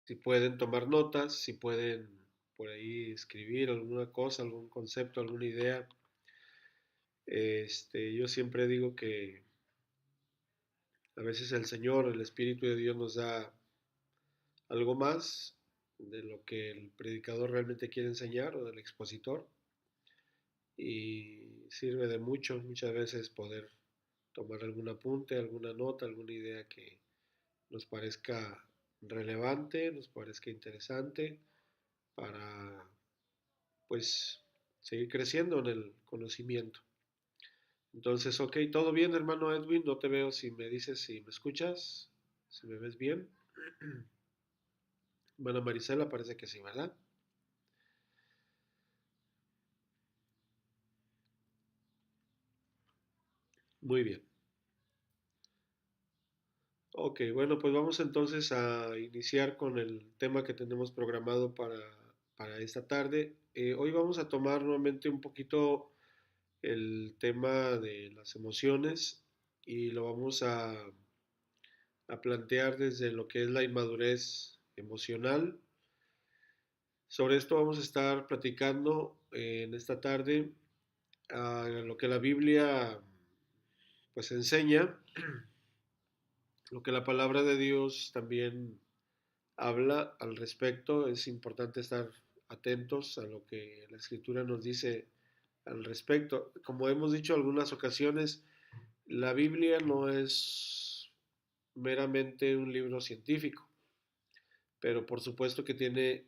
Si pueden tomar notas, si pueden por ahí escribir alguna cosa, algún concepto, alguna idea. Yo siempre digo que a veces el Señor, el Espíritu de Dios nos da algo más de lo que el predicador realmente quiere enseñar o del expositor y sirve de mucho muchas veces poder tomar algún apunte, alguna nota, alguna idea que nos parezca relevante, nos parezca interesante para pues seguir creciendo en el conocimiento. Entonces, ok, todo bien, hermano Edwin, no te veo si me dices si me escuchas, si me ves bien. Hermana Marisela, parece que sí, ¿verdad? Muy bien. Ok, bueno, pues vamos entonces a iniciar con el tema que tenemos programado para esta tarde. Hoy vamos a tomar nuevamente un poquito el tema de las emociones y lo vamos a plantear desde lo que es la inmadurez emocional. Sobre esto vamos a estar platicando en esta tarde lo que la Biblia pues enseña, lo que la palabra de Dios también habla al respecto. Es importante estar atentos a lo que la Escritura nos dice al respecto. Como hemos dicho en algunas ocasiones, la Biblia no es meramente un libro científico, pero por supuesto que tiene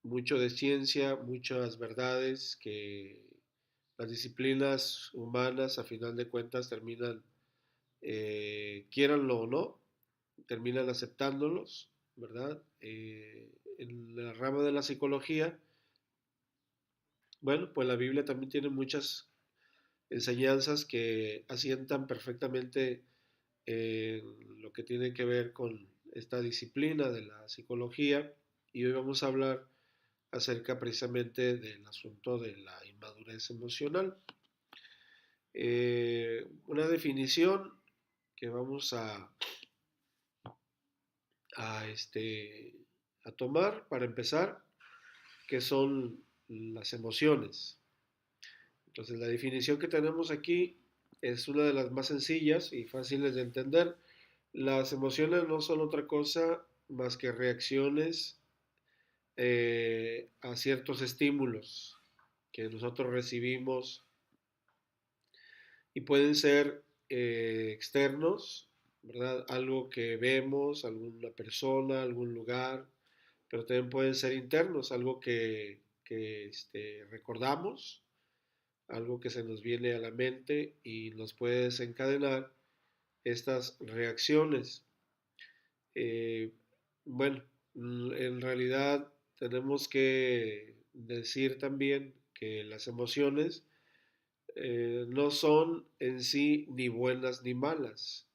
mucho de ciencia, muchas verdades que las disciplinas humanas a final de cuentas terminan, quieranlo o no, terminan aceptándolos, ¿verdad? En la rama de la psicología, bueno, pues la Biblia también tiene muchas enseñanzas que asientan perfectamente lo que tiene que ver con esta disciplina de la psicología y hoy vamos a hablar acerca precisamente del asunto de la inmadurez emocional. Una definición que vamos a, este, a tomar para empezar, que son las emociones. Entonces, la definición que tenemos aquí es una de las más sencillas y fáciles de entender. Las emociones no son otra cosa más que reacciones a ciertos estímulos que nosotros recibimos y pueden ser externos, ¿verdad? Algo que vemos, alguna persona, algún lugar, pero también pueden ser internos, algo que recordamos, algo que se nos viene a la mente y nos puede desencadenar estas reacciones. Eh, bueno, en realidad tenemos que decir también que las emociones no son en sí ni buenas ni malas,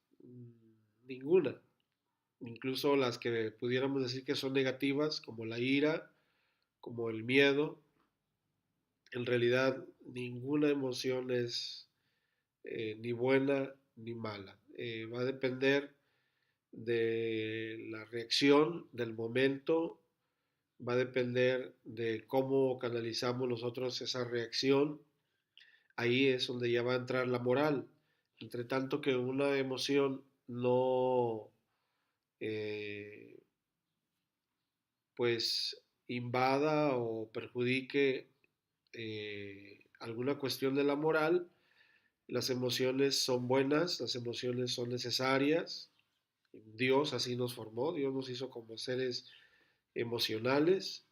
ninguna. Incluso las que pudiéramos decir que son negativas, como la ira, como el miedo, en realidad ninguna emoción es ni buena ni mala. Va a depender de la reacción, del momento, va a depender de cómo canalizamos nosotros esa reacción. Ahí es donde ya va a entrar la moral. Entre tanto que una emoción no, eh, pues, invada o perjudique alguna cuestión de la moral, las emociones son buenas, las emociones son necesarias. Dios así nos formó, Dios nos hizo como seres emocionales.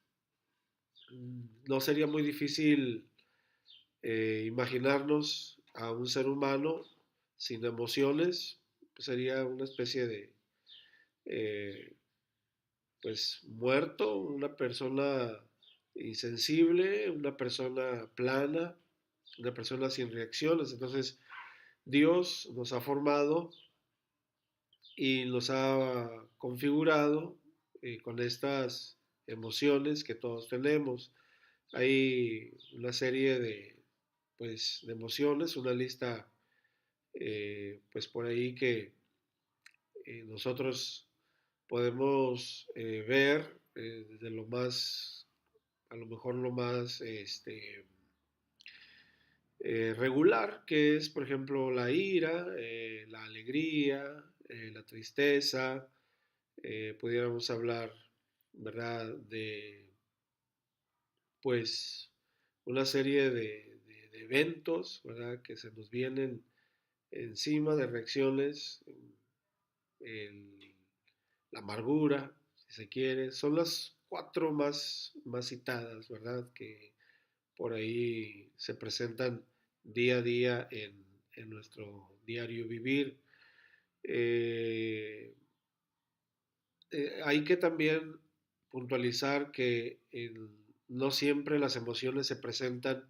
No sería muy difícil imaginarnos a un ser humano sin emociones, pues sería una especie de, eh, pues, muerto, una persona insensible, una persona plana, una persona sin reacciones. Entonces, Dios nos ha formado y nos ha configurado con estas emociones que todos tenemos. Hay una serie de, pues, de emociones, una lista pues por ahí que nosotros podemos ver desde lo más, a lo mejor lo más regular, que es, por ejemplo, la ira, la alegría, la tristeza, pudiéramos hablar, ¿verdad?, de, pues, una serie de eventos, ¿verdad?, que se nos vienen encima, de reacciones, el- la amargura, si se quiere, son las cuatro más citadas, ¿verdad?, que por ahí se presentan día a día en nuestro diario vivir. Eh, Hay que también puntualizar que no siempre las emociones se presentan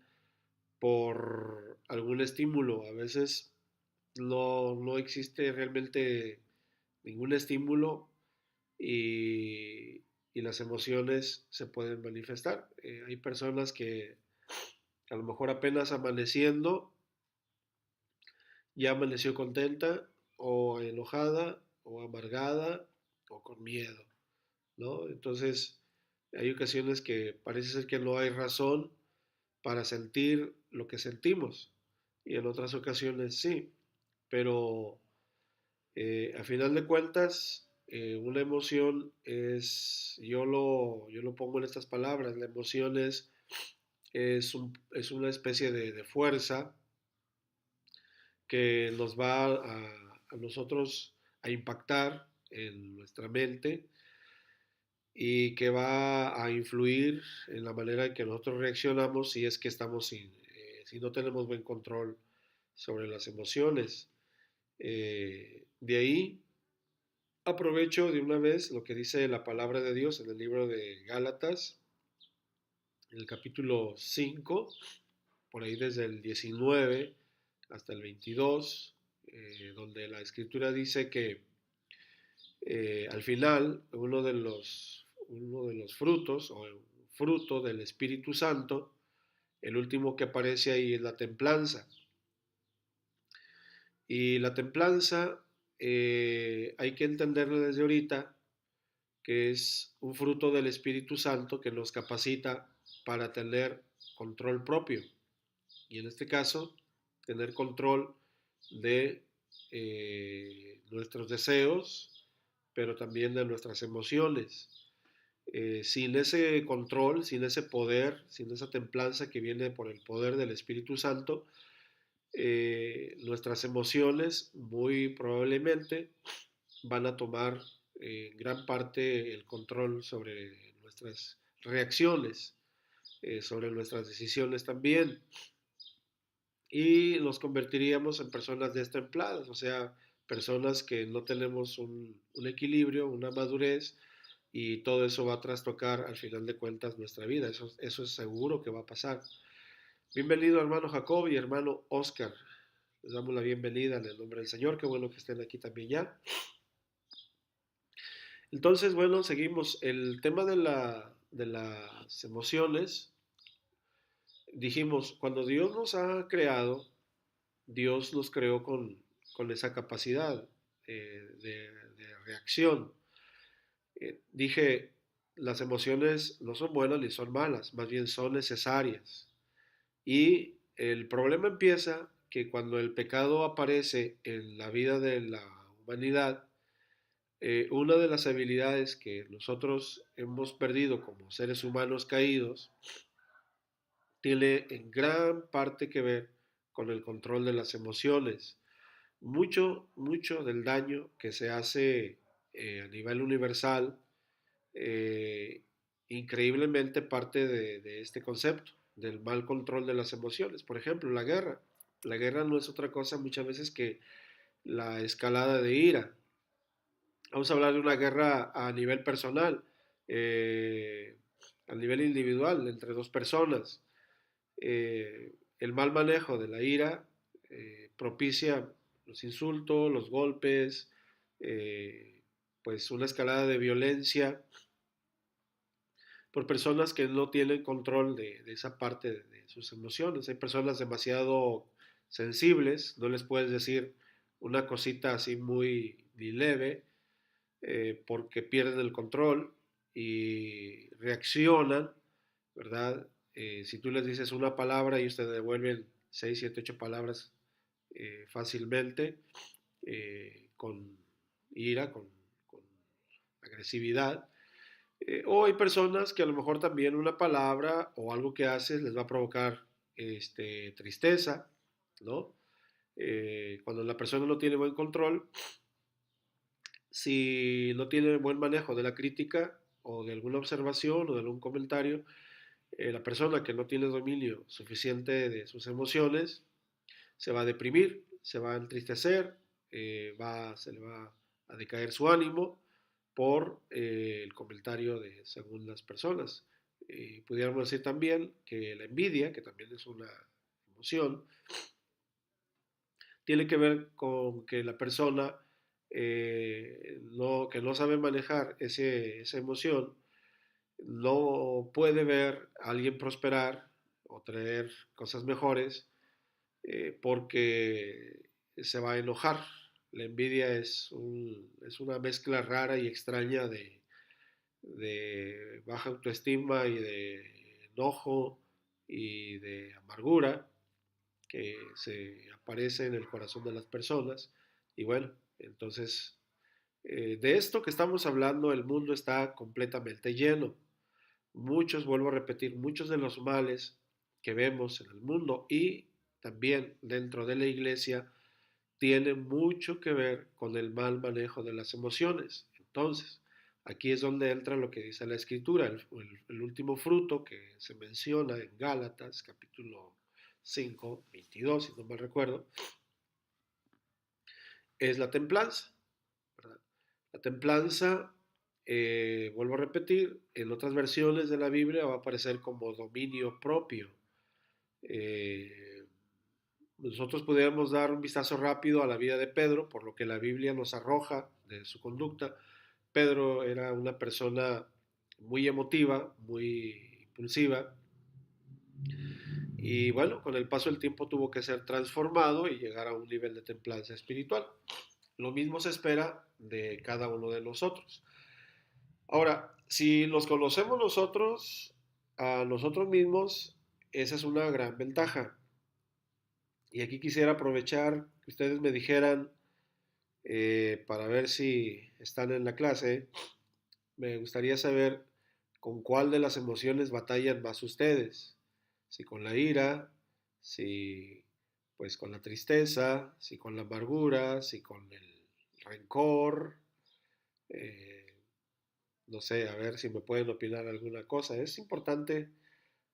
por algún estímulo. A veces no existe realmente ningún estímulo y, y las emociones se pueden manifestar. Hay personas que a lo mejor apenas amaneciendo ya amaneció contenta o enojada o amargada o con miedo, ¿no? Entonces hay ocasiones que parece ser que no hay razón para sentir lo que sentimos y en otras ocasiones sí, pero a final de cuentas una emoción es, yo lo pongo en estas palabras, la emoción es una especie de fuerza que nos va a nosotros a impactar en nuestra mente y que va a influir en la manera en que nosotros reaccionamos si es que si no tenemos buen control sobre las emociones. De ahí aprovecho de una vez lo que dice la palabra de Dios en el libro de Gálatas, en el capítulo 5, por ahí desde el 19 hasta el 22, donde la escritura dice que al final uno de los frutos o el fruto del Espíritu Santo, el último que aparece ahí es la templanza. Y la templanza hay que entenderla desde ahorita, que es un fruto del Espíritu Santo que nos capacita para tener control propio. Y en este caso, tener control de nuestros deseos, pero también de nuestras emociones. Sin ese control, sin ese poder, sin esa templanza que viene por el poder del Espíritu Santo, nuestras emociones muy probablemente van a tomar gran parte el control sobre nuestras reacciones, sobre nuestras decisiones también, y nos convertiríamos en personas destempladas, o sea, personas que no tenemos un equilibrio, una madurez, y todo eso va a trastocar al final de cuentas nuestra vida, eso es seguro que va a pasar. Bienvenido hermano Jacob y hermano Oscar, les damos la bienvenida en el nombre del Señor, qué bueno que estén aquí también ya. Entonces, bueno, seguimos. El tema de las emociones, dijimos, cuando Dios nos ha creado, Dios nos creó con esa capacidad de reacción. Dije, las emociones no son buenas ni son malas, más bien son necesarias. Y el problema empieza que cuando el pecado aparece en la vida de la humanidad, una de las habilidades que nosotros hemos perdido como seres humanos caídos tiene en gran parte que ver con el control de las emociones. Mucho del daño que se hace a nivel universal, eh, increíblemente parte de este concepto, del mal control de las emociones. Por ejemplo, la guerra. La guerra no es otra cosa muchas veces que la escalada de ira. Vamos a hablar de una guerra a nivel personal, eh, a nivel individual, entre dos personas. El mal manejo de la ira propicia los insultos, los golpes, pues una escalada de violencia por personas que no tienen control de esa parte de sus emociones. Hay personas demasiado sensibles, no les puedes decir una cosita así muy ni leve, porque pierden el control y reaccionan, ¿verdad? Si tú les dices una palabra, ellos te devuelven 6, 7, 8 palabras fácilmente, con ira, con agresividad. O hay personas que a lo mejor también una palabra o algo que haces les va a provocar tristeza, ¿no? Cuando la persona no tiene buen control, si no tiene buen manejo de la crítica o de alguna observación o de algún comentario, la persona que no tiene dominio suficiente de sus emociones se va a deprimir, se va a entristecer, se le va a decaer su ánimo por el comentario de según las personas. Pudiéramos decir también que la envidia, que también es una emoción, tiene que ver con que la persona que no sabe manejar esa emoción no puede ver a alguien prosperar o traer cosas mejores porque se va a enojar. La envidia es una mezcla rara y extraña de baja autoestima y de enojo y de amargura que se aparece en el corazón de las personas. Y bueno, entonces, de esto que estamos hablando, el mundo está completamente lleno. Muchos, vuelvo a repetir, muchos de los males que vemos en el mundo y también dentro de la iglesia tienen mucho que ver con el mal manejo de las emociones. Entonces, aquí es donde entra lo que dice la escritura, el último fruto que se menciona en Gálatas, capítulo 5, 22, si no me recuerdo, es la templanza, ¿verdad? La templanza, vuelvo a repetir, en otras versiones de la Biblia va a aparecer como dominio propio. Eh, Nosotros pudiéramos dar un vistazo rápido a la vida de Pedro, por lo que la Biblia nos arroja de su conducta. Pedro era una persona muy emotiva, muy impulsiva, y bueno, con el paso del tiempo tuvo que ser transformado y llegar a un nivel de templanza espiritual. Lo mismo se espera de cada uno de nosotros. Ahora, si nos conocemos nosotros, a nosotros mismos, esa es una gran ventaja. Y aquí quisiera aprovechar que ustedes me dijeran, para ver si están en la clase, me gustaría saber con cuál de las emociones batallan más ustedes. Si con la ira, si pues con la tristeza, si con la amargura, si con el rencor. eh, no sé, a ver si me pueden opinar alguna cosa. Es importante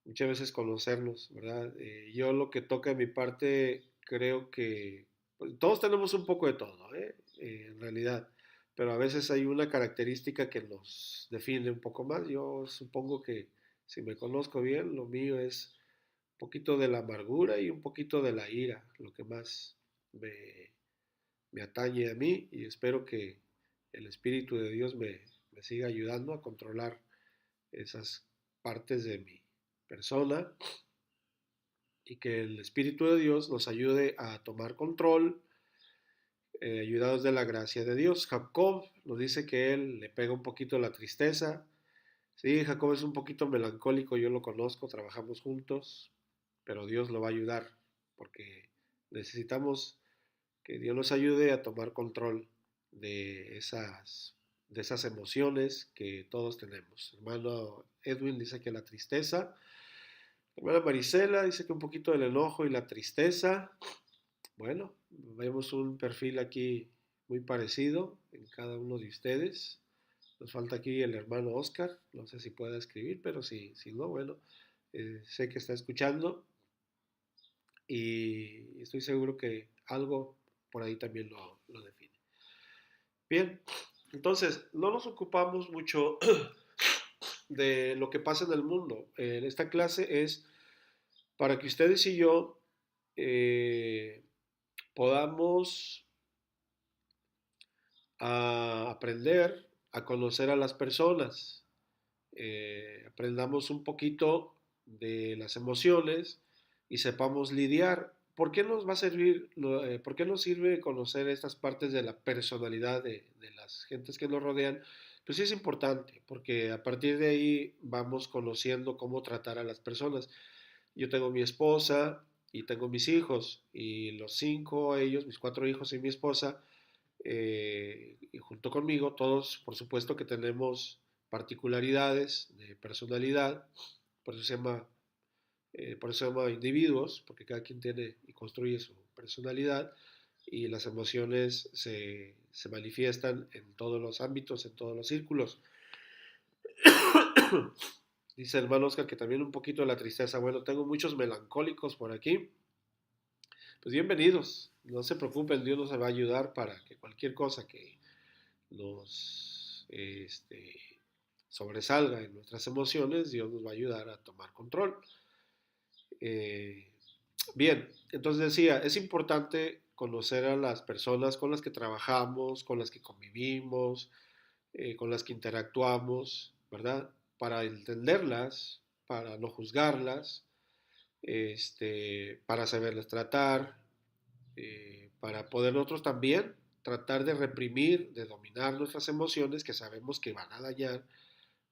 muchas veces conocernos, ¿verdad? Yo lo que toca en mi parte, creo que pues, todos tenemos un poco de todo, ¿eh? En realidad, pero a veces hay una característica que nos define un poco más. Yo supongo que si me conozco bien, lo mío es un poquito de la amargura y un poquito de la ira, lo que más me, me atañe a mí y espero que el Espíritu de Dios me siga ayudando a controlar esas partes de mi persona y que el Espíritu de Dios nos ayude a tomar control, ayudados de la gracia de Dios. Jacob nos dice que él le pega un poquito la tristeza. Sí, Jacob es un poquito melancólico, yo lo conozco, trabajamos juntos, pero Dios lo va a ayudar porque necesitamos que Dios nos ayude a tomar control de esas emociones que todos tenemos. Hermano Edwin dice que la tristeza. Hermana Marisela dice que un poquito del enojo y la tristeza. Bueno, vemos un perfil aquí muy parecido en cada uno de ustedes. Nos falta aquí el hermano Oscar. No sé si pueda escribir, pero si no, bueno, sé que está escuchando y estoy seguro que algo por ahí también lo define. Bien, entonces no nos ocupamos mucho de lo que pasa en el mundo. Esta clase es para que ustedes y yo eh, podamos aprender a conocer a las personas, aprendamos un poquito de las emociones y sepamos lidiar. ¿Por qué nos va a servir, por qué nos sirve conocer estas partes de la personalidad de las gentes que nos rodean? Pues sí es importante, porque a partir de ahí vamos conociendo cómo tratar a las personas. Yo tengo mi esposa y tengo mis hijos, y los cinco, ellos, mis cuatro hijos y mi esposa, y junto conmigo, todos, por supuesto que tenemos particularidades de personalidad, por eso se llama, por eso se llama individuos, porque cada quien tiene y construye su personalidad, y las emociones se manifiestan en todos los ámbitos, en todos los círculos. Dice el hermano Oscar que también un poquito de la tristeza. Bueno, tengo muchos melancólicos por aquí. Pues bienvenidos. No se preocupen, Dios nos va a ayudar para que cualquier cosa que nos sobresalga en nuestras emociones, Dios nos va a ayudar a tomar control. Eh, Bien, entonces decía, es importante conocer a las personas con las que trabajamos, con las que convivimos, con las que interactuamos, ¿verdad? Para entenderlas, para no juzgarlas, para saberlas tratar, para poder nosotros también tratar de reprimir, de dominar nuestras emociones que sabemos que van a dañar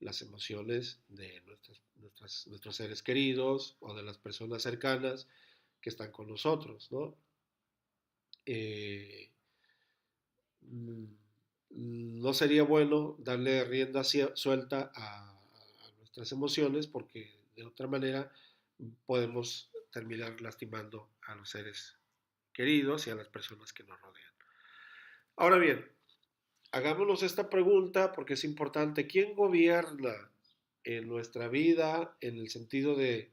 las emociones de nuestros seres queridos o de las personas cercanas que están con nosotros, ¿no? Eh, mm, no sería bueno darle rienda suelta a nuestras emociones porque de otra manera podemos terminar lastimando a los seres queridos y a las personas que nos rodean. Ahora bien, hagámonos esta pregunta porque es importante. ¿Quién gobierna en nuestra vida en el sentido de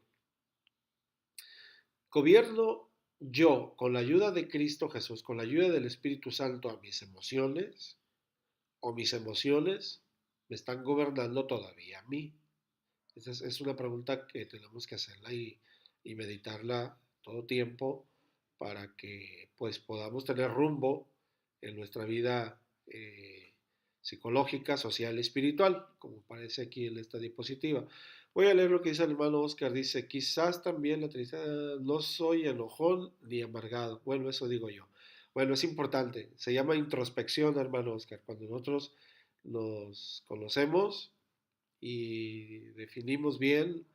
gobierno yo con la ayuda de Cristo Jesús, con la ayuda del Espíritu Santo a mis emociones o mis emociones me están gobernando todavía a mí? Esa es una pregunta que tenemos que hacerla y meditarla todo tiempo para que pues podamos tener rumbo en nuestra vida psicológica, social y espiritual, como parece aquí en esta diapositiva. Voy a leer lo que dice el hermano Oscar. Dice, quizás también la tristeza, no soy enojón ni amargado. Bueno, eso digo yo. Bueno, es importante. Se llama introspección, hermano Oscar. Cuando nosotros nos conocemos y definimos bien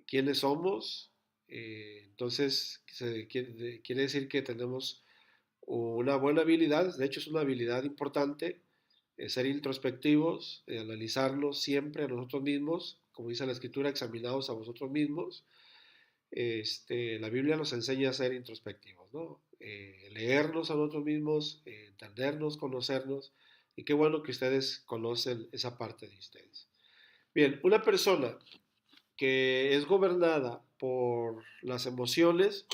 quiénes somos, entonces quiere decir que tenemos una buena habilidad, de hecho es una habilidad importante, ser introspectivos, analizarnos siempre a nosotros mismos, como dice la escritura, examinados a vosotros mismos. La Biblia nos enseña a ser introspectivos, ¿no? Leernos a nosotros mismos, entendernos, conocernos, y qué bueno que ustedes conocen esa parte de ustedes. Bien, una persona que es gobernada por las emociones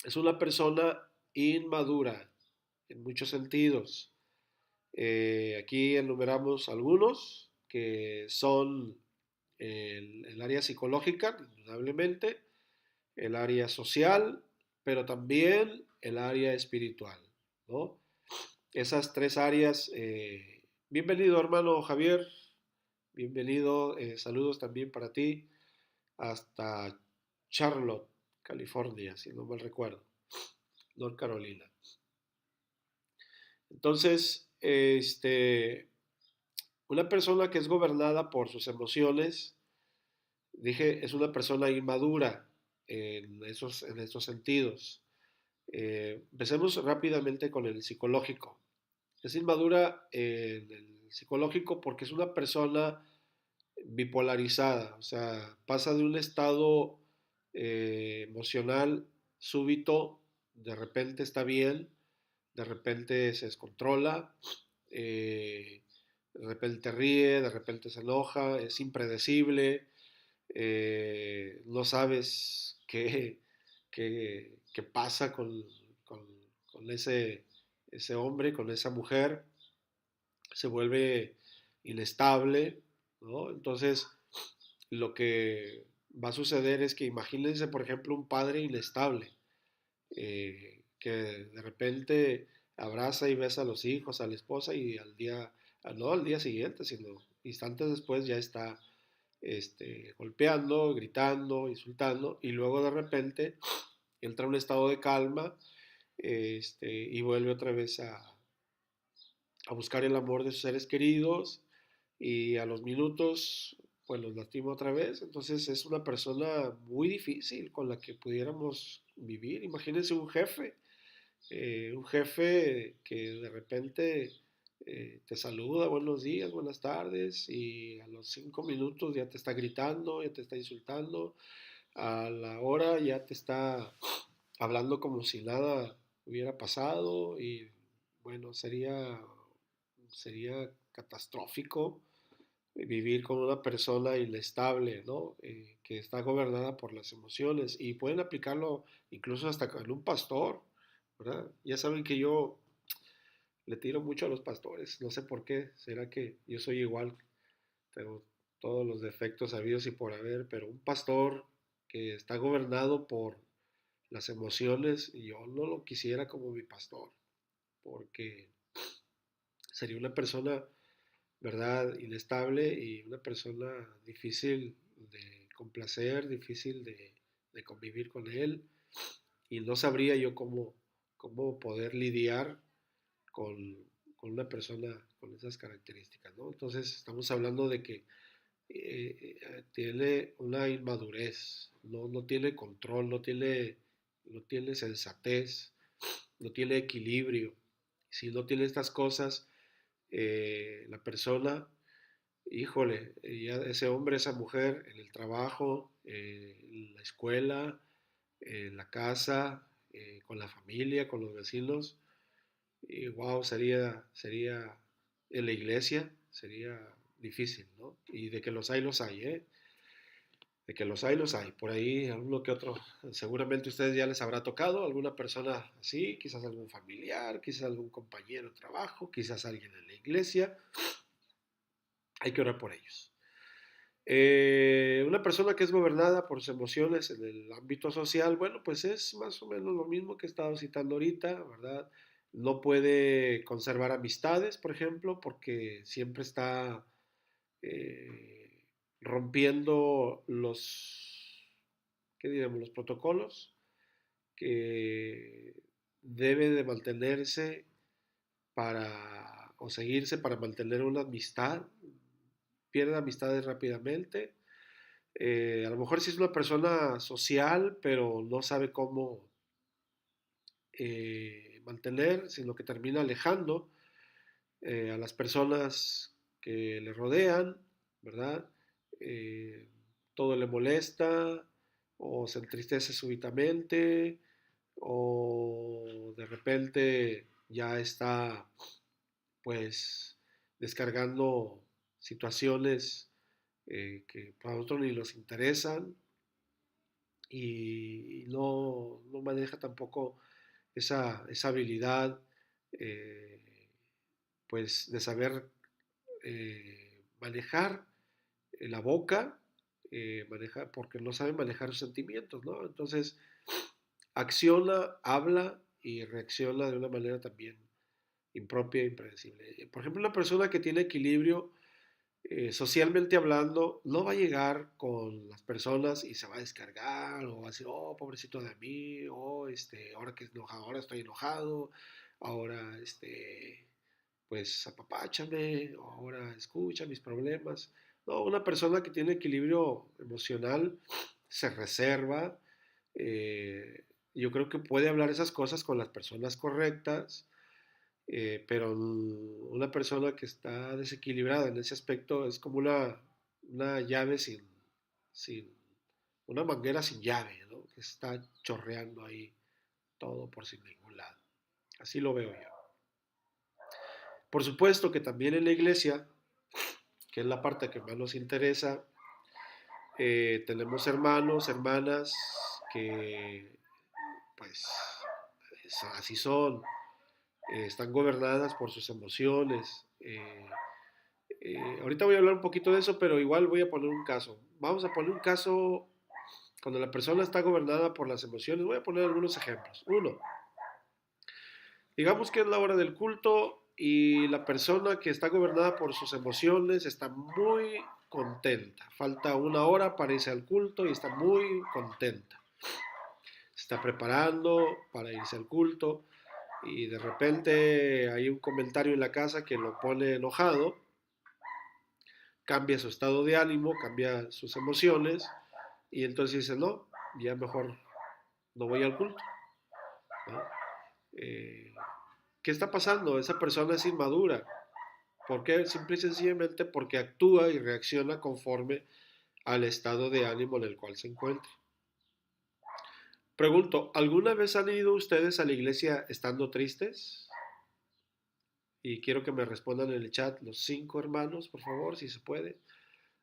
es una persona inmadura en muchos sentidos. Aquí enumeramos algunos que son el área psicológica, indudablemente, el área social, pero también el área espiritual, ¿no? Esas tres áreas. Bienvenido, hermano Javier. Bienvenido. Saludos también para ti. Hasta Charlotte, California, si no mal recuerdo, North Carolina. Entonces, una persona que es gobernada por sus emociones, dije, es una persona inmadura en esos sentidos. Empecemos rápidamente con el psicológico. Es inmadura en el psicológico porque es una persona bipolarizada, o sea, pasa de un estado emocional súbito, de repente está bien, de repente se descontrola, de repente ríe, de repente se enoja, es impredecible, no sabes qué pasa con, con ese hombre, con esa mujer, se vuelve inestable, ¿no? Entonces, lo que va a suceder es que imagínense, por ejemplo, un padre inestable, que de repente abraza y besa a los hijos, a la esposa y no al día siguiente, sino instantes después ya está golpeando, gritando, insultando y luego de repente entra en un estado de calma y vuelve otra vez a buscar el amor de sus seres queridos y a los minutos pues los lastima otra vez. Entonces es una persona muy difícil con la que pudiéramos vivir. Imagínense un jefe que de repente te saluda, buenos días, buenas tardes, y a los 5 minutos ya te está gritando, ya te está insultando, a la hora ya te está hablando como si nada hubiera pasado y bueno, sería catastrófico vivir con una persona inestable, ¿no? Que está gobernada por las emociones y pueden aplicarlo incluso hasta con un pastor, ¿verdad? Ya saben que yo le tiro mucho a los pastores, no sé por qué, será que yo soy igual, tengo todos los defectos habidos y por haber, pero un pastor que está gobernado por las emociones, yo no lo quisiera como mi pastor, porque sería una persona, ¿verdad?, inestable y una persona difícil de complacer, difícil de convivir con él, y no sabría yo cómo poder lidiar con, con una persona con esas características, ¿no? Entonces estamos hablando de que tiene una inmadurez, no tiene control, no tiene sensatez, no tiene equilibrio. Si no tiene estas cosas, la persona, híjole, ya ese hombre, esa mujer, en el trabajo, en la escuela, en la casa, con la familia, con los vecinos, y wow, sería en la iglesia, sería difícil, ¿no? Y de que los hay, ¿eh? De que los hay. Por ahí, alguno que otro, seguramente a ustedes ya les habrá tocado, alguna persona así, quizás algún familiar, quizás algún compañero de trabajo, quizás alguien en la iglesia. Hay que orar por ellos. Una persona que es gobernada por sus emociones en el ámbito social, bueno, pues es más o menos lo mismo que he estado citando ahorita, ¿verdad? No puede conservar amistades, por ejemplo, porque siempre está eh, rompiendo ¿qué diremos? Los protocolos que debe de mantenerse o seguirse para mantener una amistad, pierde amistades rápidamente. A lo mejor sí es una persona social, pero no sabe cómo mantener, sino que termina alejando a las personas que le rodean, ¿verdad? Eh, Todo le molesta o se entristece súbitamente o de repente ya está pues descargando situaciones que para nosotros ni nos interesan y no maneja tampoco esa habilidad eh, pues de saber manejar la boca, porque no sabe manejar sus sentimientos, ¿no? Entonces acciona, habla y reacciona de una manera también impropia e impredecible. Por ejemplo, una persona que tiene equilibrio socialmente hablando, no va a llegar con las personas y se va a descargar o va a decir, oh, pobrecito de mí, oh, ahora que enojado, ahora estoy enojado, ahora, pues apapáchame, ahora escucha mis problemas. No, una persona que tiene equilibrio emocional se reserva. eh, yo creo que puede hablar esas cosas con las personas correctas, pero una persona que está desequilibrada en ese aspecto es como una llave sin, una manguera sin llave, ¿no? Que está chorreando ahí todo por sin ningún lado. Así lo veo yo. Por supuesto que también en la iglesia, que es la parte que más nos interesa, tenemos hermanos, hermanas que pues así son, están gobernadas por sus emociones. Ahorita voy a hablar un poquito de eso, pero igual voy a poner un caso. Vamos a poner un caso cuando la persona está gobernada por las emociones. Voy a poner algunos ejemplos. Uno, digamos que es la hora del culto y la persona que está gobernada por sus emociones está muy contenta. Falta una hora para irse al culto y está muy contenta. Se está preparando para irse al culto y de repente hay un comentario en la casa que lo pone enojado, cambia su estado de ánimo, cambia sus emociones y entonces dice, no, ya mejor no voy al culto, ¿no? Eh, ¿Qué está pasando? Esa persona es inmadura. ¿Por qué? Simple y sencillamente porque actúa y reacciona conforme al estado de ánimo en el cual se encuentra. Pregunto, ¿alguna vez han ido ustedes a la iglesia estando tristes? Y quiero que me respondan en el chat los 5 hermanos, por favor, si se puede.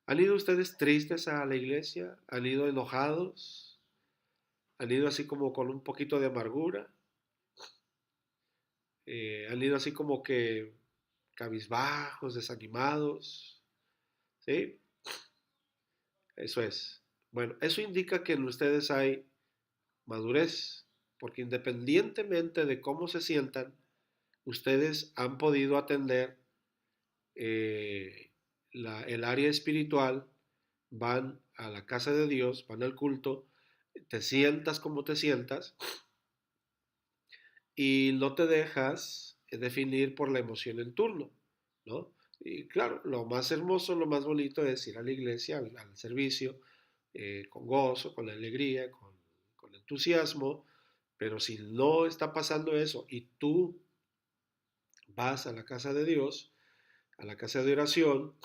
¿Han ido ustedes tristes a la iglesia? ¿Han ido enojados? ¿Han ido así como con un poquito de amargura? ¿Han ido así como que cabizbajos, desanimados? ¿Sí? Eso es. Bueno, eso indica que en ustedes hay madurez, porque independientemente de cómo se sientan, ustedes han podido atender eh, el área espiritual, van a la casa de Dios, van al culto, te sientas como te sientas y no te dejas definir por la emoción en turno, ¿no? Y claro, lo más hermoso, lo más bonito es ir a la iglesia, al servicio, con gozo, con alegría, con entusiasmo, pero si no está pasando eso y tú vas a la casa de Dios, a la casa de oración,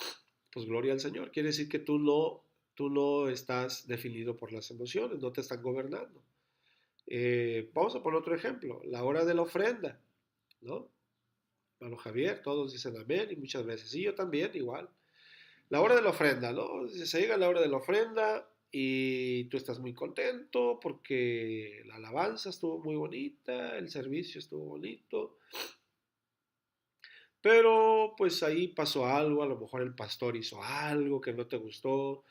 pues gloria al Señor. Quiere decir que tú no estás definido por las emociones, no te están gobernando. Vamos a poner otro ejemplo, la hora de la ofrenda, ¿no? Hermano Javier, todos dicen amén y muchas veces, sí, yo también, igual. La hora de la ofrenda, ¿no? Se llega la hora de la ofrenda y tú estás muy contento porque la alabanza estuvo muy bonita, el servicio estuvo bonito, pero pues ahí pasó algo, a lo mejor el pastor hizo algo que no te gustó,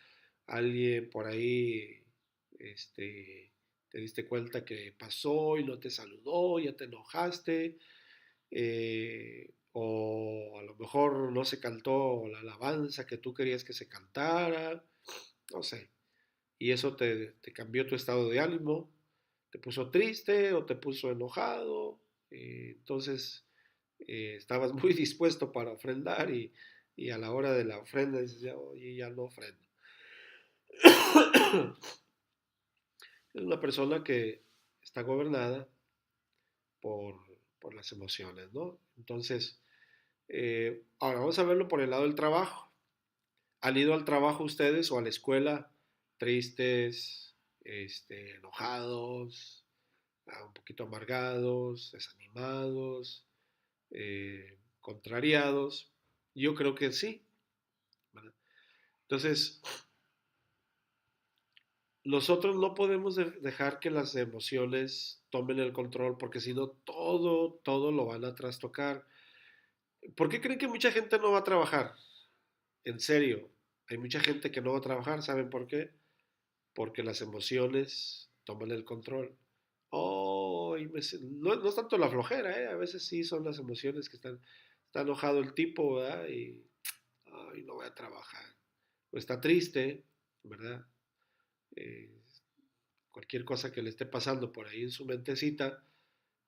alguien por ahí, te diste cuenta que pasó y no te saludó, ya te enojaste, o a lo mejor no se cantó la alabanza que tú querías que se cantara, no sé, y eso te cambió tu estado de ánimo, te puso triste o te puso enojado, entonces estabas muy dispuesto para ofrendar y a la hora de la ofrenda dices, ya, oye, ya no ofrendo. Es una persona que está gobernada por, por las emociones, ¿no? Entonces, ahora vamos a verlo por el lado del trabajo. ¿Han ido al trabajo ustedes o a la escuela tristes, enojados, un poquito amargados, desanimados, contrariados? Yo creo que sí, ¿verdad? Entonces, nosotros no podemos dejar que las emociones tomen el control porque si no todo lo van a trastocar. ¿Por qué creen que mucha gente no va a trabajar? En serio, hay mucha gente que no va a trabajar, ¿saben por qué? Porque las emociones toman el control. Oh, no es tanto la flojera, ¿eh? A veces sí son las emociones que está enojado el tipo, ¿verdad? Y ay, no voy a trabajar. O está triste, ¿verdad? Eh, Cualquier cosa que le esté pasando por ahí en su mentecita.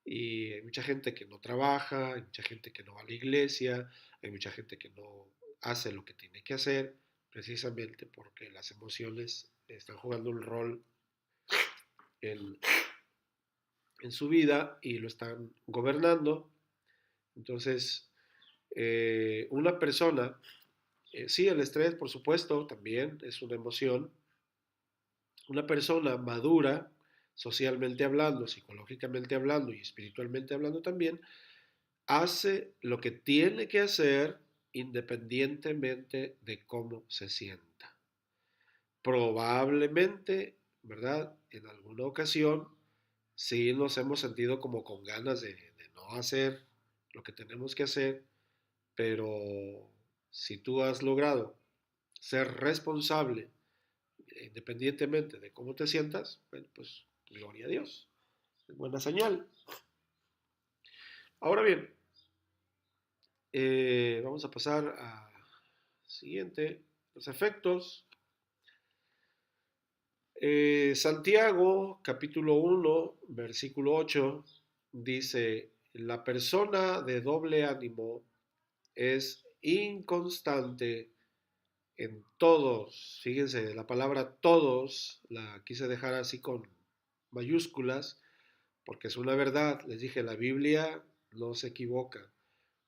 Y hay mucha gente que no trabaja, hay mucha gente que no va a la iglesia, hay mucha gente que no hace lo que tiene que hacer, precisamente porque las emociones están jugando un rol en, en su vida y lo están gobernando. Entonces, una persona, sí, el estrés, por supuesto, también es una emoción. Una persona madura, socialmente hablando, psicológicamente hablando y espiritualmente hablando también, hace lo que tiene que hacer independientemente de cómo se sienta. Probablemente, ¿verdad? En alguna ocasión sí nos hemos sentido como con ganas de no hacer lo que tenemos que hacer, pero si tú has logrado ser responsable independientemente de cómo te sientas, bueno, pues gloria a Dios. Es buena señal. Ahora bien, vamos a pasar a siguiente, los efectos. Santiago, capítulo 1, versículo 8, dice, La persona de doble ánimo es inconstante en todos. Fíjense, la palabra todos la quise dejar así con mayúsculas porque es una verdad. Les dije, la Biblia no se equivoca.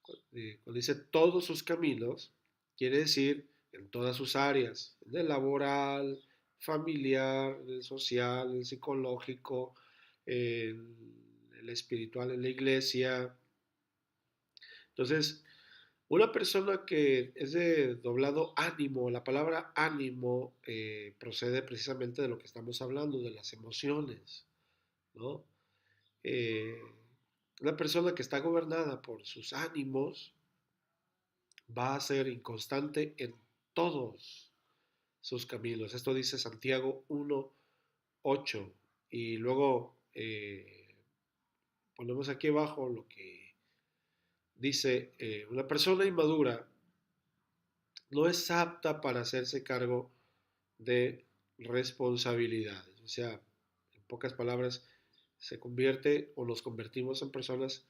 Cuando dice todos sus caminos, quiere decir en todas sus áreas, en el laboral, familiar, en el social, en el psicológico, en el espiritual, en la iglesia. Entonces, una persona que es de doblado ánimo, la palabra ánimo procede precisamente de lo que estamos hablando, de las emociones, ¿no? Eh, una persona que está gobernada por sus ánimos va a ser inconstante en todos sus caminos. Esto dice Santiago 1:8. Y luego ponemos aquí abajo lo que dice, una persona inmadura no es apta para hacerse cargo de responsabilidades. O sea, en pocas palabras, se convierte o nos convertimos en personas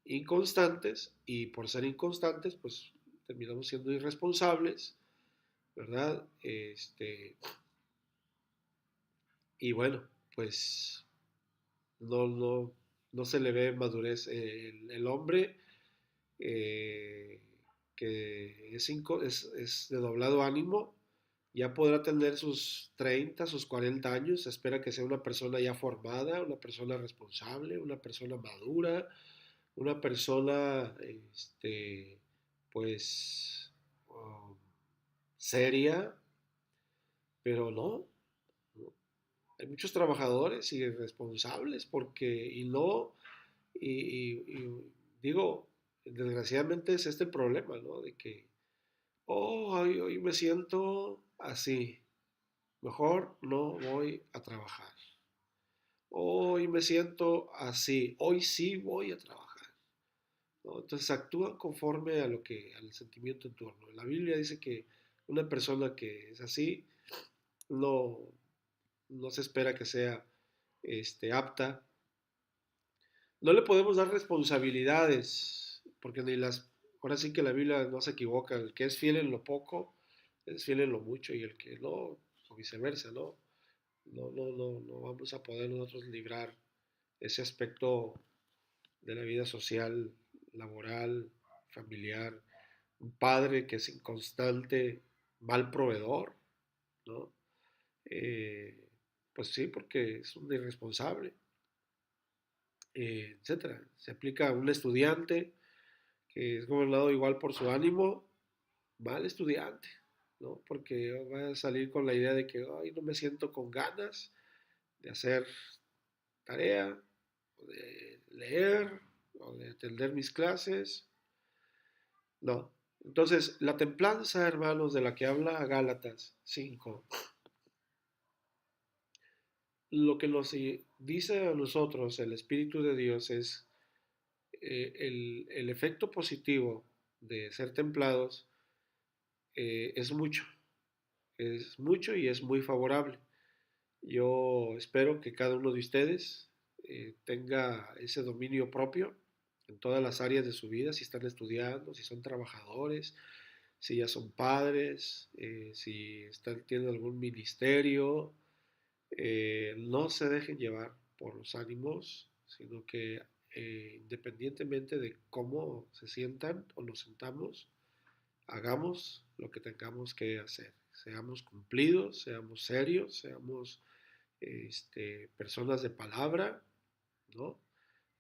inconstantes y por ser inconstantes, pues terminamos siendo irresponsables, ¿verdad? Y bueno, pues no, no, no se le ve madurez. El hombre eh, que es de doblado ánimo, ya podrá tener sus 30 sus 40 años, se espera que sea una persona ya formada, una persona responsable, una persona madura, una persona, pues, seria, pero no, no. Hay muchos trabajadores irresponsables porque, y no, y digo, desgraciadamente es este el problema, ¿no? De que, oh, hoy me siento así, mejor no voy a trabajar. Hoy me siento así, hoy sí voy a trabajar, ¿no? Entonces actúan conforme a al sentimiento en torno. La Biblia dice que una persona que es así no, no se espera que sea apta. No le podemos dar responsabilidades, porque ahora sí que la Biblia no se equivoca, el que es fiel en lo poco, es fiel en lo mucho, y el que no, o viceversa, ¿no? No vamos a poder nosotros librar ese aspecto de la vida social, laboral, familiar. Un padre que es inconstante, mal proveedor, ¿no? Eh, pues sí, porque es un irresponsable, etcétera. Se aplica a un estudiante que es gobernado igual por su ánimo, mal estudiante, ¿no? Porque va a salir con la idea de que, ay, no me siento con ganas de hacer tarea, o de leer, o de atender mis clases. No. Entonces, la templanza, hermanos, de la que habla Gálatas 5, lo que nos dice a nosotros el Espíritu de Dios es el efecto positivo de ser templados es mucho y es muy favorable. Yo espero que cada uno de ustedes tenga ese dominio propio en todas las áreas de su vida, si están estudiando, si son trabajadores, si ya son padres, si tienen algún ministerio. No se dejen llevar por los ánimos, sino que independientemente de cómo se sientan o nos sentamos, hagamos lo que tengamos que hacer. Seamos cumplidos, seamos serios, seamos personas de palabra, ¿no?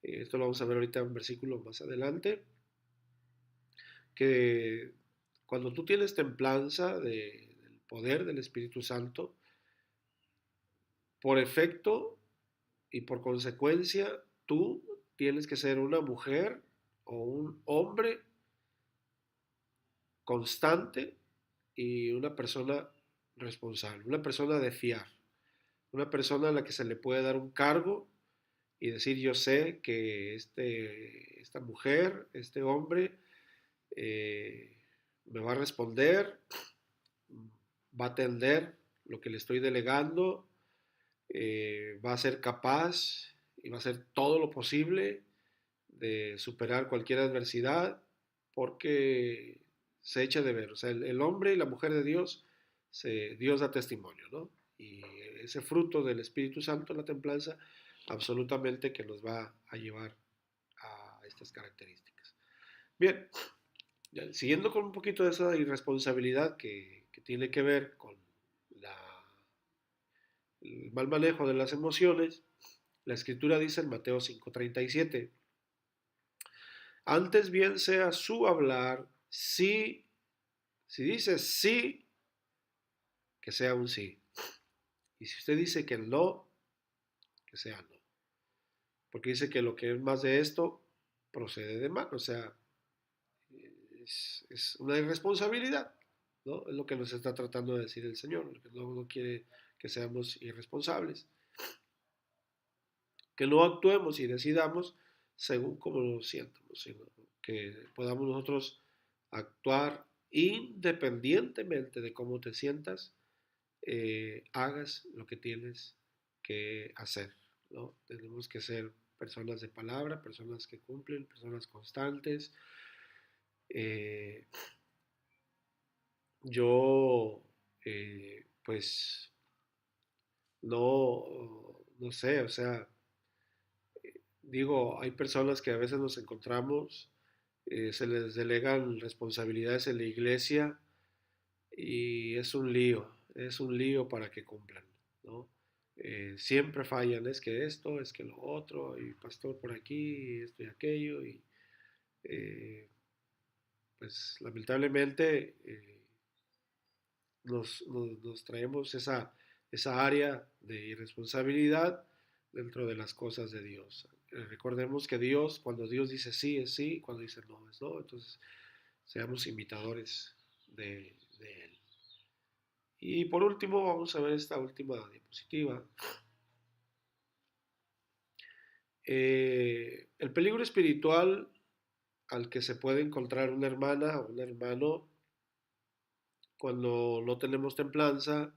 Esto lo vamos a ver ahorita en un versículo más adelante, que cuando tú tienes templanza del poder del Espíritu Santo, por efecto y por consecuencia, tú tienes que ser una mujer o un hombre constante y una persona responsable, una persona de fiar, una persona a la que se le puede dar un cargo y decir yo sé que esta mujer, este hombre, me va a responder, va a atender lo que le estoy delegando, va a ser capaz y va a hacer todo lo posible de superar cualquier adversidad porque se echa de ver. O sea, el hombre y la mujer de Dios, Dios da testimonio, ¿no? Y ese fruto del Espíritu Santo, la templanza, absolutamente que nos va a llevar a estas características. Bien, ya, siguiendo con un poquito de esa irresponsabilidad que tiene que ver con la, el mal manejo de las emociones, la escritura dice en Mateo 5:37, antes bien sea su hablar, sí, si dice sí, que sea un sí. Y si usted dice que no, que sea no. Porque dice que lo que es más de esto procede de mal. O sea, es una irresponsabilidad, ¿no? Es lo que nos está tratando de decir el Señor. Que no quiere que seamos irresponsables. Que no actuemos y decidamos según como nos sientamos, sino que podamos nosotros actuar independientemente de cómo te sientas, hagas lo que tienes que hacer, ¿no? Tenemos que ser personas de palabra, personas que cumplen, personas constantes. Eh, yo, pues, no sé, o sea, digo, hay personas que a veces nos encontramos, se les delegan responsabilidades en la iglesia y es un lío para que cumplan, ¿no? Siempre fallan, es que lo otro, y pastor por aquí, y esto y aquello, y eh, pues lamentablemente nos traemos esa área de irresponsabilidad dentro de las cosas de Dios. Recordemos que Dios, cuando Dios dice sí, es sí, cuando dice no, es no. Entonces, seamos imitadores de Él. Y por último, vamos a ver esta última diapositiva. El peligro espiritual al que se puede encontrar una hermana o un hermano cuando no tenemos templanza,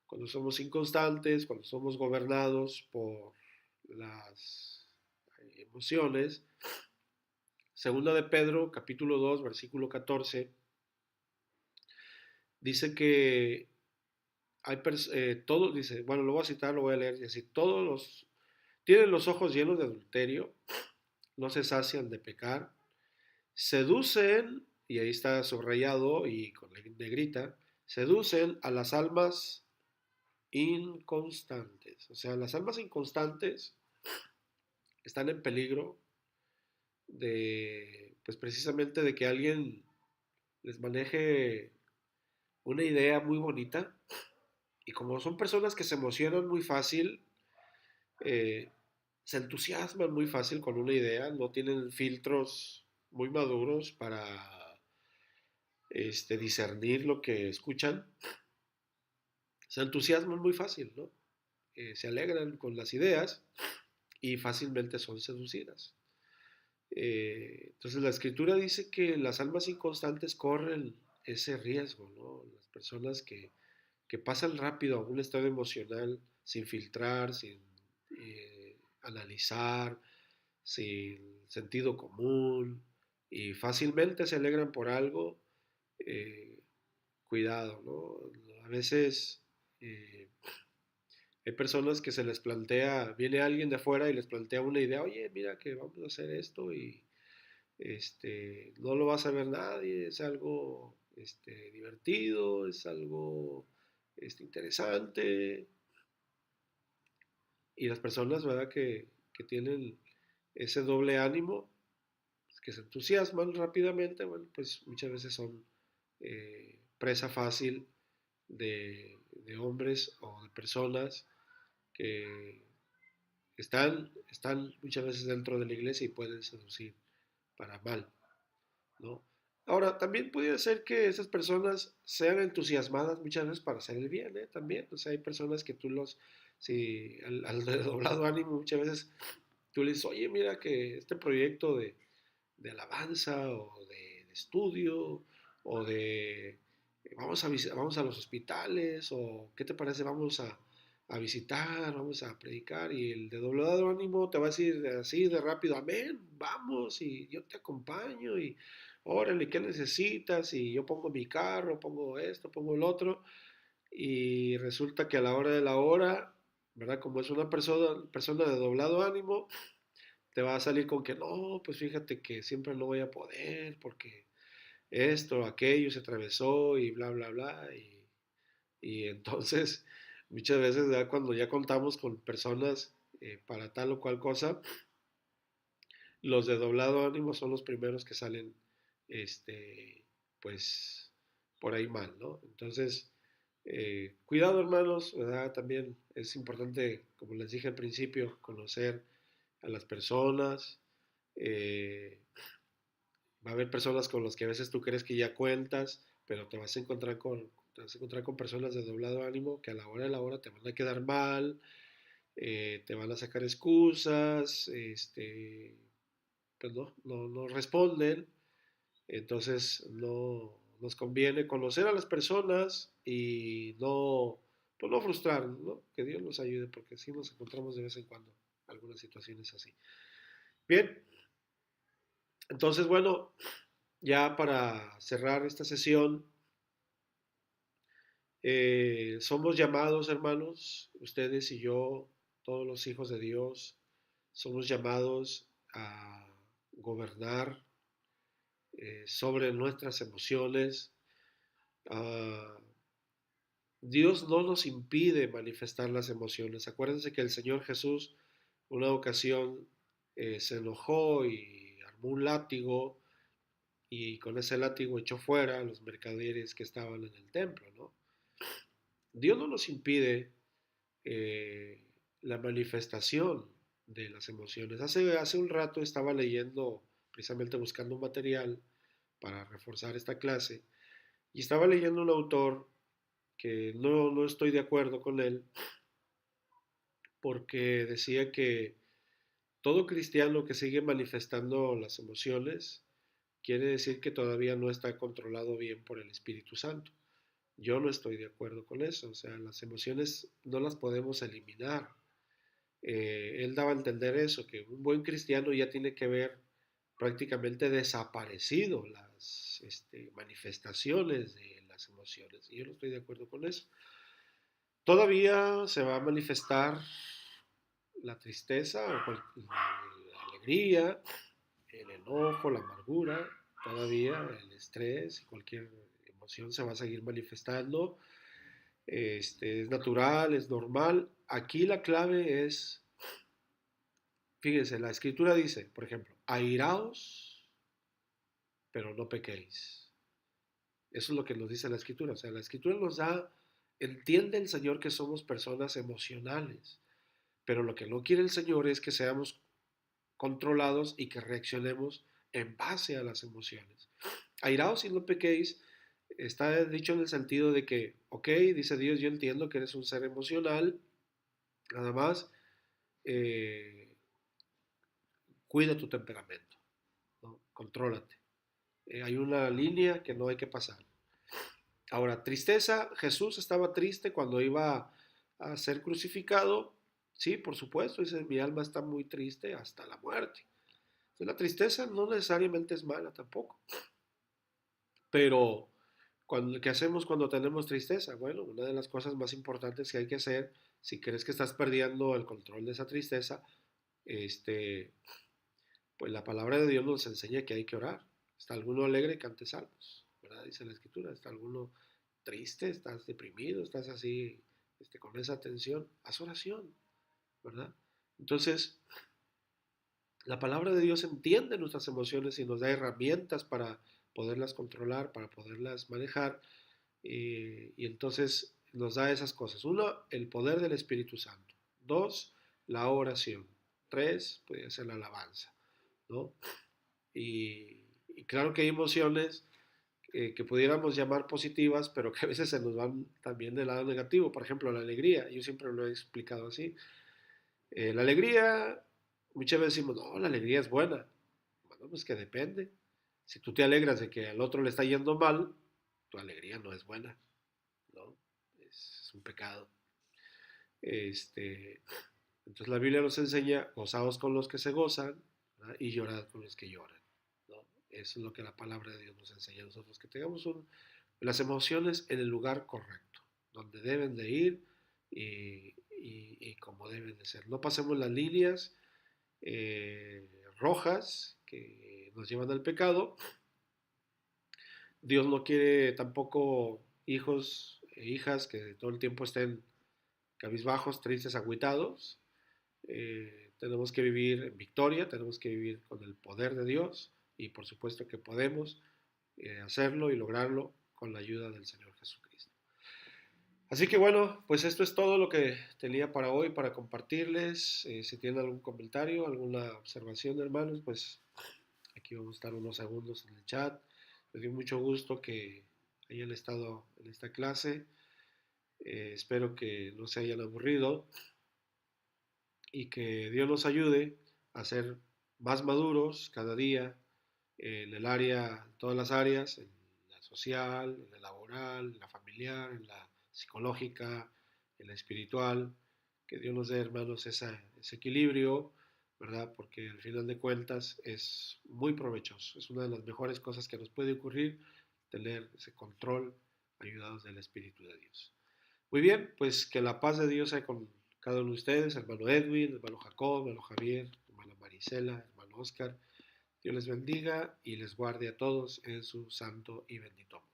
cuando somos inconstantes, cuando somos gobernados por las emociones. Segunda de Pedro, capítulo 2, versículo 14, dice que hay todos, dice, bueno, lo voy a citar, lo voy a leer, dice, todos tienen los ojos llenos de adulterio, no se sacian de pecar, seducen, y ahí está subrayado y con negrita, seducen a las almas inconstantes. O sea, las almas inconstantes están en peligro de, pues precisamente de que alguien les maneje una idea muy bonita y como son personas que se emocionan muy fácil, eh, se entusiasman muy fácil con una idea, no tienen filtros muy maduros para discernir lo que escuchan, se entusiasman muy fácil, ¿no? Se alegran con las ideas y fácilmente son seducidas. Entonces la escritura dice que las almas inconstantes corren ese riesgo, ¿no? Las personas que pasan rápido a un estado emocional sin filtrar, sin analizar, sin sentido común y fácilmente se alegran por algo, eh, cuidado, ¿no? A veces hay personas que se les plantea, viene alguien de afuera y les plantea una idea, oye, mira que vamos a hacer esto y no lo va a saber nadie, es algo divertido, es algo interesante. Y las personas, ¿verdad? Que tienen ese doble ánimo, pues, que se entusiasman rápidamente, bueno, pues muchas veces son presa fácil de hombres o de personas que están muchas veces dentro de la iglesia y pueden seducir para mal, ¿no? Ahora, también puede ser que esas personas sean entusiasmadas muchas veces para hacer el bien, ¿eh? También, o sea, hay personas que si al doblado ánimo muchas veces tú le dices, oye, mira que este proyecto de alabanza o de estudio o vamos a los hospitales o qué te parece, vamos a visitar, vamos a predicar, y el de doblado ánimo te va a decir así de rápido, amén, vamos, y yo te acompaño, y órale, ¿qué necesitas? Y yo pongo mi carro, pongo esto, pongo el otro, y resulta que a la hora de la hora, ¿verdad? Como es una persona de doblado ánimo, te va a salir con que no, pues fíjate que siempre no voy a poder, porque esto, aquello se atravesó, y bla, bla, bla, y entonces, muchas veces ya cuando ya contamos con personas para tal o cual cosa, los de doblado ánimo son los primeros que salen, este, pues, por ahí mal, ¿no? Entonces, cuidado hermanos, ¿verdad? También es importante, como les dije al principio, conocer a las personas. eh, Va a haber personas con las que a veces tú crees que ya cuentas, pero te vas a encontrar con personas de doblado ánimo que a la hora de la hora te van a quedar mal, te van a sacar excusas, pues no responden. Entonces no nos conviene conocer a las personas y pues no frustrar, ¿no? Que Dios nos ayude porque sí nos encontramos de vez en cuando algunas situaciones así. Bien, entonces bueno, ya para cerrar esta sesión, somos llamados, hermanos, ustedes y yo, todos los hijos de Dios, somos llamados a gobernar sobre nuestras emociones. Ah, Dios no nos impide manifestar las emociones. Acuérdense que el Señor Jesús, una ocasión, se enojó y armó un látigo y con ese látigo echó fuera a los mercaderes que estaban en el templo, ¿no? Dios no nos impide eh, la manifestación de las emociones. Hace un rato estaba leyendo, precisamente buscando un material para reforzar esta clase, y estaba leyendo un autor que no estoy de acuerdo con él, porque decía que todo cristiano que sigue manifestando las emociones quiere decir que todavía no está controlado bien por el Espíritu Santo. Yo no estoy de acuerdo con eso, o sea, las emociones no las podemos eliminar. Él daba a entender eso, que un buen cristiano ya tiene que ver prácticamente desaparecido las manifestaciones de las emociones. Y yo no estoy de acuerdo con eso. Todavía se va a manifestar la tristeza, la alegría, el enojo, la amargura, todavía el estrés y cualquier emoción se va a seguir manifestando. Es natural, es normal. Aquí la clave es, fíjense, la escritura dice, por ejemplo, airaos, pero no pequéis. Eso es lo que nos dice la escritura. O sea, la escritura nos da, entiende el Señor que somos personas emocionales, pero lo que no quiere el Señor es que seamos controlados y que reaccionemos en base a las emociones. Airaos y no pequéis está dicho en el sentido de que, ok, dice Dios, yo entiendo que eres un ser emocional, nada más, eh, cuida tu temperamento, ¿no? Contrólate. Hay una línea que no hay que pasar. Ahora, tristeza, Jesús estaba triste cuando iba a ser crucificado. Sí, por supuesto, dice, mi alma está muy triste hasta la muerte. Entonces, la tristeza no necesariamente es mala tampoco, pero ¿qué hacemos cuando tenemos tristeza? Bueno, una de las cosas más importantes que hay que hacer, si crees que estás perdiendo el control de esa tristeza, este, pues la palabra de Dios nos enseña que hay que orar. Está alguno alegre, cante salmos, ¿verdad? Dice la escritura. Está alguno triste, estás deprimido, estás así, con esa tensión, haz oración, ¿verdad? Entonces, la palabra de Dios entiende nuestras emociones y nos da herramientas para poderlas controlar, para poderlas manejar, y entonces nos da esas cosas. Uno, el poder del Espíritu Santo. Dos, la oración. Tres, puede ser la alabanza, ¿no? Y claro que hay emociones que pudiéramos llamar positivas, pero que a veces se nos van también del lado negativo. Por ejemplo, la alegría. Yo siempre lo he explicado así. La alegría, muchas veces decimos, no, la alegría es buena. Bueno, pues que depende. Si tú te alegras de que al otro le está yendo mal, tu alegría no es buena, ¿no? Es un pecado. Este, entonces la Biblia nos enseña, gozaos con los que se gozan, ¿verdad? Y llorad con los que lloran, ¿no? Eso es lo que la palabra de Dios nos enseña a nosotros, que tengamos las emociones en el lugar correcto, donde deben de ir y como deben de ser. No pasemos las líneas rojas que nos llevan al pecado. Dios no quiere tampoco hijos e hijas que todo el tiempo estén cabizbajos, tristes, agüitados. Tenemos que vivir en victoria, tenemos que vivir con el poder de Dios y por supuesto que podemos hacerlo y lograrlo con la ayuda del Señor Jesucristo. Así que bueno, pues esto es todo lo que tenía para hoy, para compartirles. Si tienen algún comentario, alguna observación, hermanos, pues aquí vamos a estar unos segundos en el chat. Me dio mucho gusto que hayan estado en esta clase. Espero que no se hayan aburrido y que Dios nos ayude a ser más maduros cada día en el área, en todas las áreas, en la social, en la laboral, en la familiar, en la psicológica, en la espiritual. Que Dios nos dé, hermanos, ese equilibrio, ¿verdad? Porque al final de cuentas es muy provechoso. Es una de las mejores cosas que nos puede ocurrir, tener ese control ayudados del Espíritu de Dios. Muy bien, pues que la paz de Dios sea con cada uno de ustedes, hermano Edwin, hermano Jacob, hermano Javier, hermana Marisela, hermano Oscar. Dios les bendiga y les guarde a todos en su santo y bendito amor.